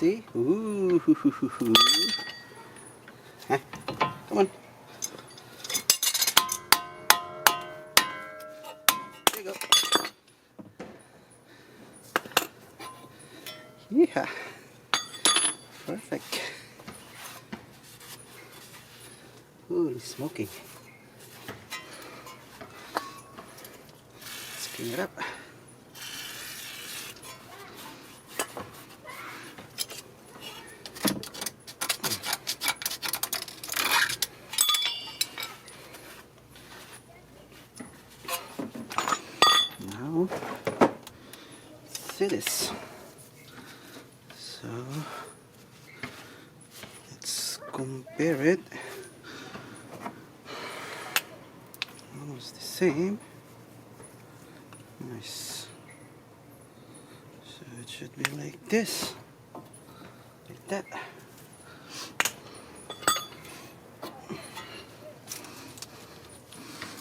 see? Ooh, hoo, hoo, hoo, hoo. Huh? Come on. There you go. Yeah. Perfect. Ooh, it's smoking. Let's clean it up. Now, see this. So, let's compare it. Almost the same. Nice. So it should be like this. Like that.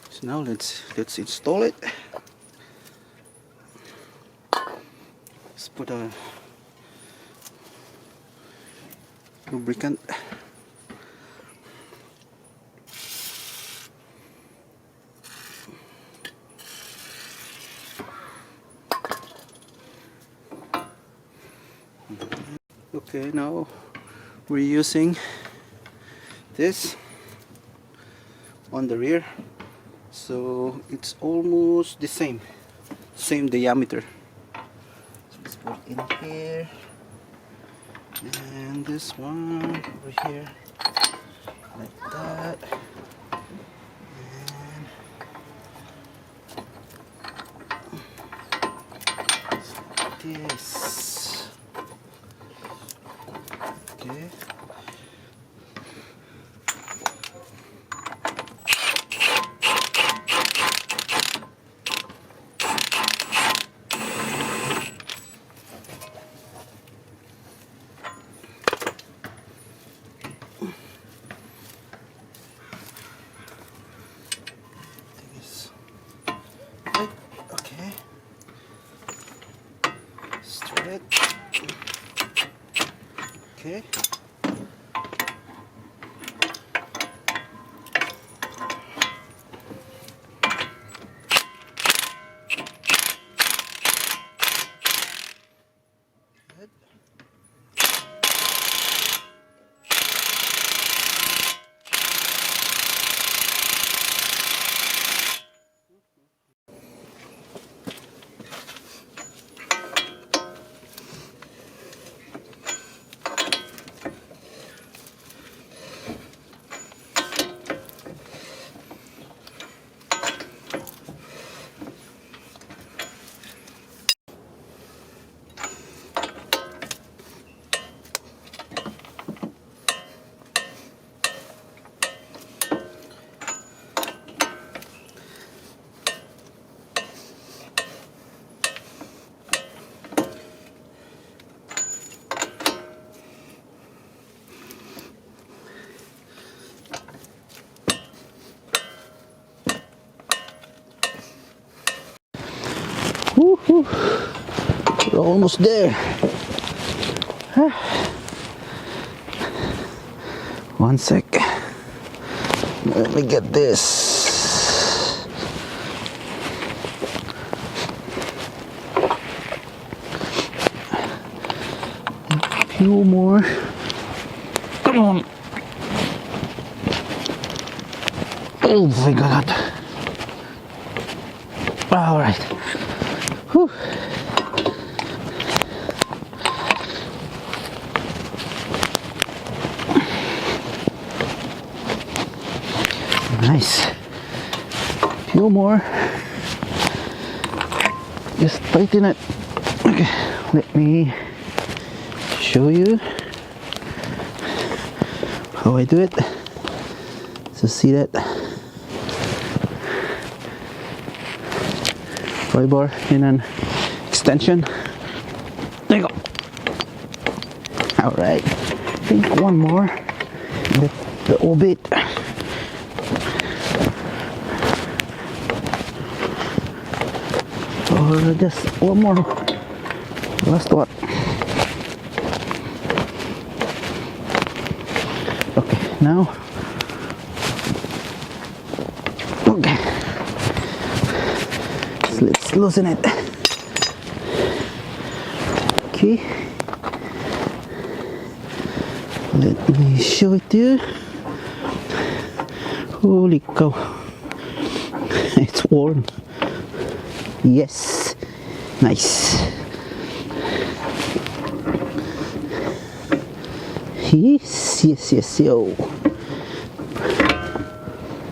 So now let's install it. Let's put a lubricant. Okay, now we're using this on the rear, so it's almost the same diameter. So let's put it in here, and this one over here like that, and like this. Okay. Okay. Straight. Okay. Good. Woo-hoo. We're almost there. One sec. Let me get this. A few more. Come on. Oh my God. All right. Whew. Nice. Few more. Just tighten it. Okay, let me show you how I do it. So see that pry bar in an extension. There you go. All right. I think one more. The orbit. Or just one more. Last one. Okay, now. Okay. So let's loosen it. Okay. Let me show it to you. Holy cow. It's warm. Yes. Nice. Yes, yo.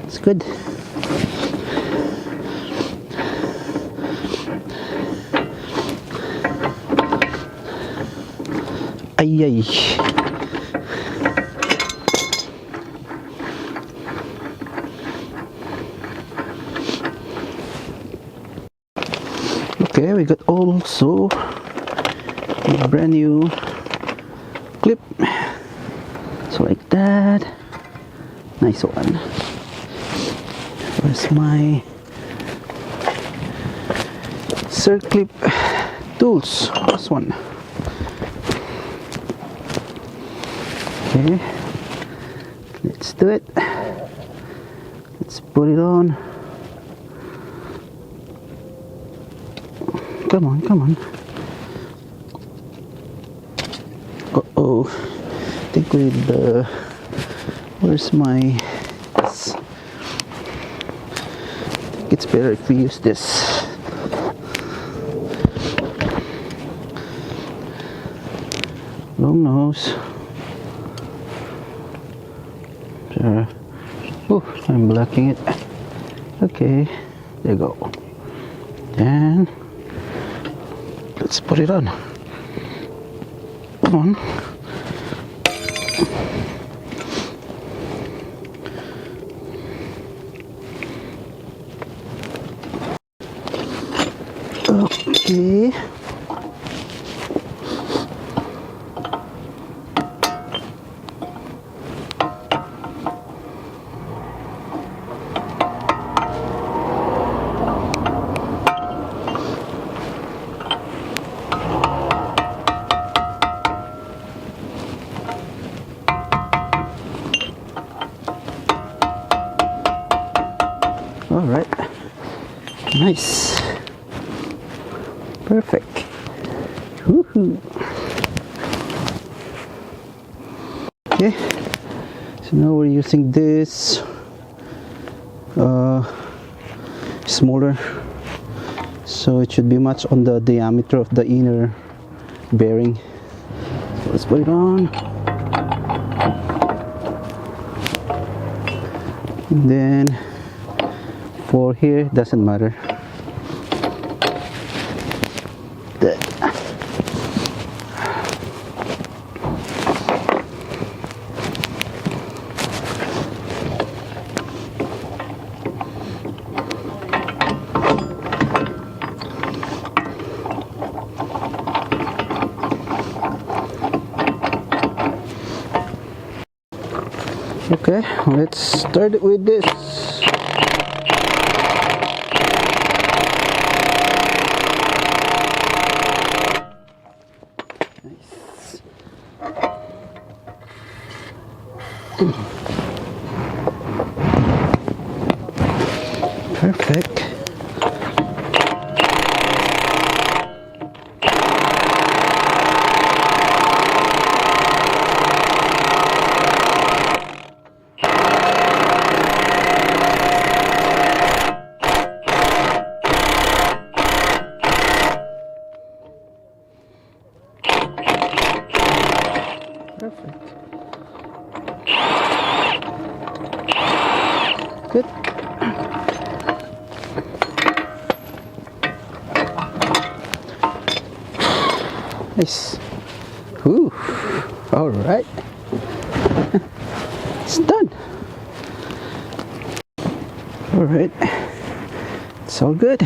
It's good. Ay. Okay, we got also a brand new clip. So like that. Nice one. Where's my circlip tools? This one. Okay, let's do it. Let's put it on. Come on. Uh-oh. I think with the... Where's my... Yes. I think it's better if we use this. Long nose. Sure. Oh, I'm blocking it. Okay, there you go. And let's put it on. Come on. Okay. All right. Nice. Perfect. Woohoo. Okay. So now we're using this smaller, so it should be much on the diameter of the inner bearing. So let's put it on. And then for here, doesn't matter. That. Okay, let's start it with this. Nice. Perfect. Perfect. Good. Nice. Ooh. All right. It's done. All right. It's all good.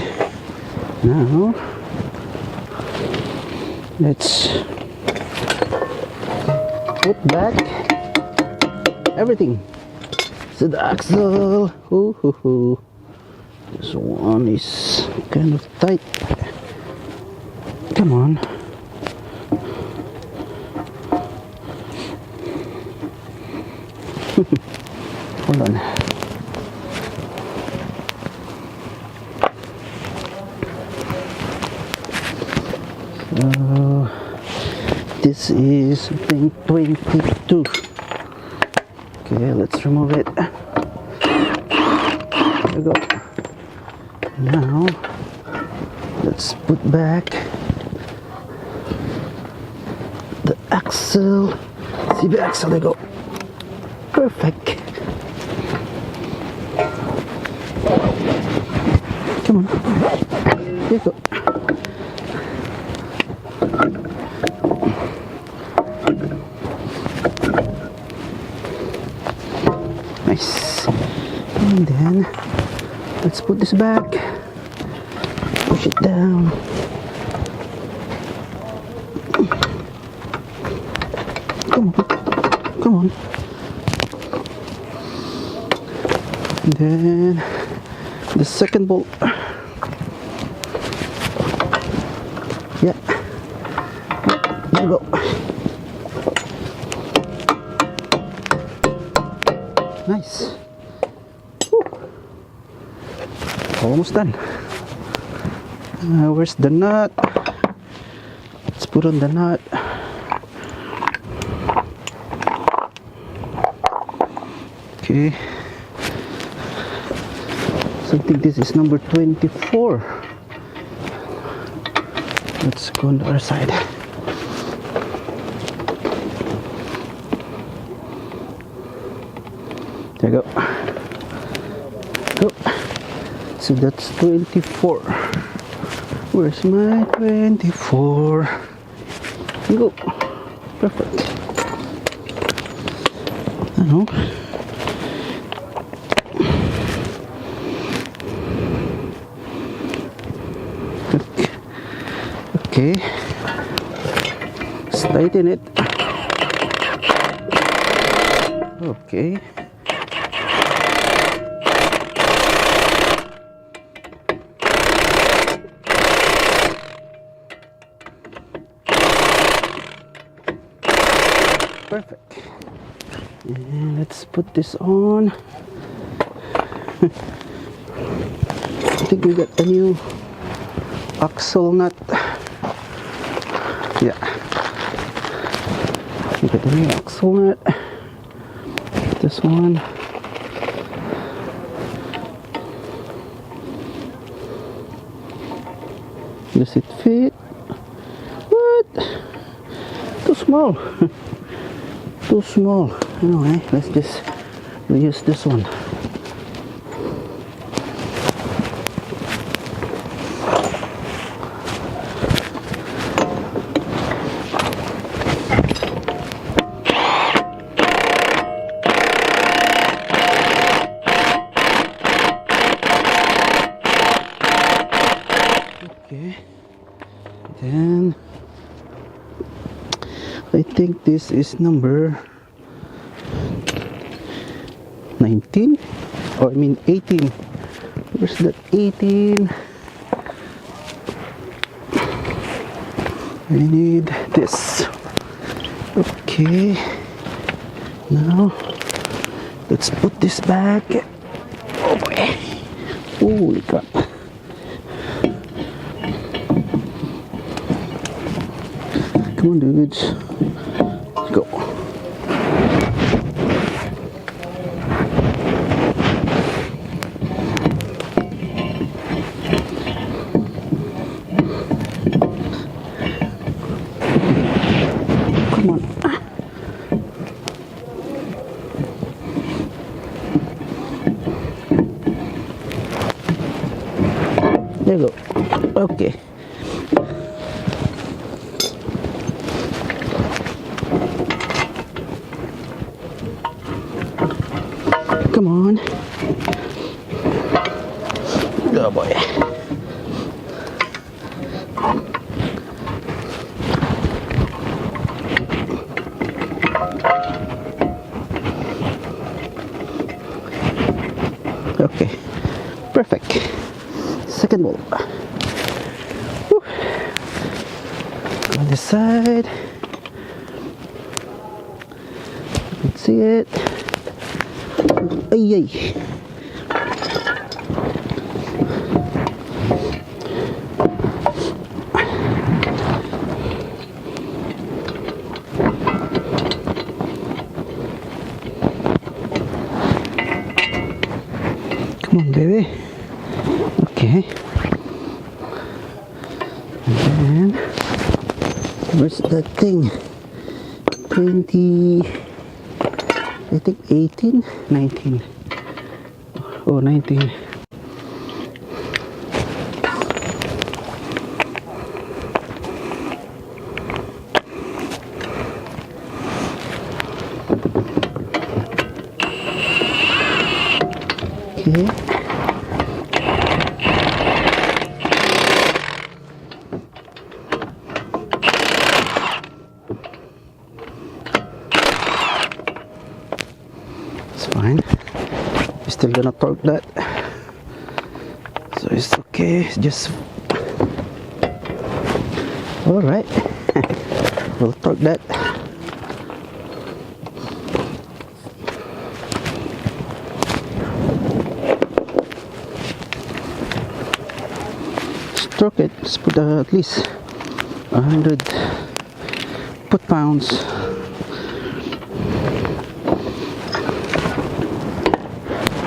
Now let's put back everything. So the axle. Ooh. This one is kind of tight. Come on. on. So this is I think 22. Okay, let's remove it. There we go. Now let's put back the axle. See the axle, there you go. Perfect. Come on. There you go. Nice. And then let's put this back. Push it down. Come on. Come on. And then the second bolt. Yeah. There we go. Nice. Woo. Almost done. Where's the nut? Let's put on the nut. Okay. So I think this is number 24. Let's go on the other side. There you go. Go. So that's 24. Where's my 24? Here you go. Perfect. I know. Okay. Let's tighten it. Okay. Perfect. And let's put this on. I think we got a new axle nut. Yeah. We got a new axle nut. This one. Does it fit? What? Too small. Too small. Anyway, let's just reuse this one. Okay. Then I think this is number 19, or I mean 18. Where's that 18? I need this. Okay. Now let's put this back. Oh boy. Holy crap. Come on, dudes. Let's go. Come on. There you go. Okay. Come on. Oh boy. Okay. Perfect. Second wall. Whew. On this side. You can see it. Ay, ay. Come on, baby. Okay. And where's that thing? 20, I think 18, 19. Oh, 19. Okay. It's fine. We're still gonna torque that. So it's okay. It's just alright. We'll torque that. Torque it, just put at least 100 foot-pounds.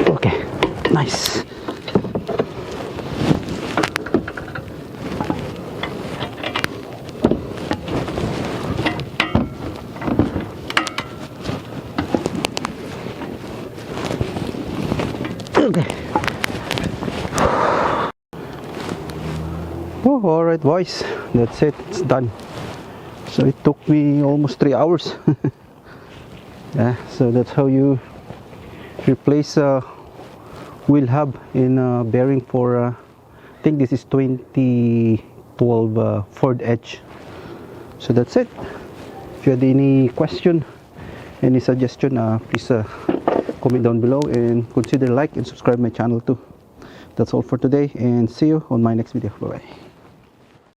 Okay, nice. Okay. Oh, alright boys, that's it, it's done. So it took me almost 3 hours. Yeah, so that's how you replace a wheel hub in a bearing for I think this is 2012 Ford Edge. So that's it. If you had any question, any suggestion, please comment down below and consider like and subscribe my channel too. That's all for today, and see you on my next video. Bye bye.